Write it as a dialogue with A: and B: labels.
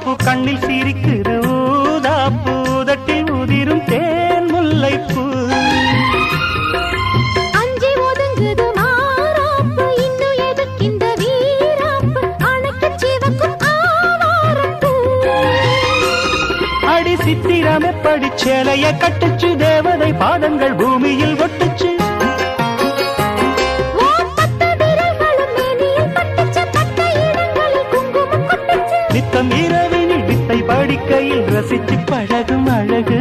A: ரோசாப்பூ கண்ணில் சிரிக்குது ஊதாப்பூ உதட்டில் உதிரும் தேன் முல்லைப்பூ.
B: அஞ்சி ஒதுங்குது மாறாப்பு இன்னும் எதுக்கிந்த வீராப்பு அணைக்கு சிவக்கும் ஆவாரப்பூ.
A: அடி சித்திரம் எப்படி சேலைய கட்டுச்சு தேவதை பாதங்கள் பூமியில் ஒட்டுச்சு. நித்தம் இரவினில் வித்தை படிக்கையில் ரசிச்சு பழகும் அழகு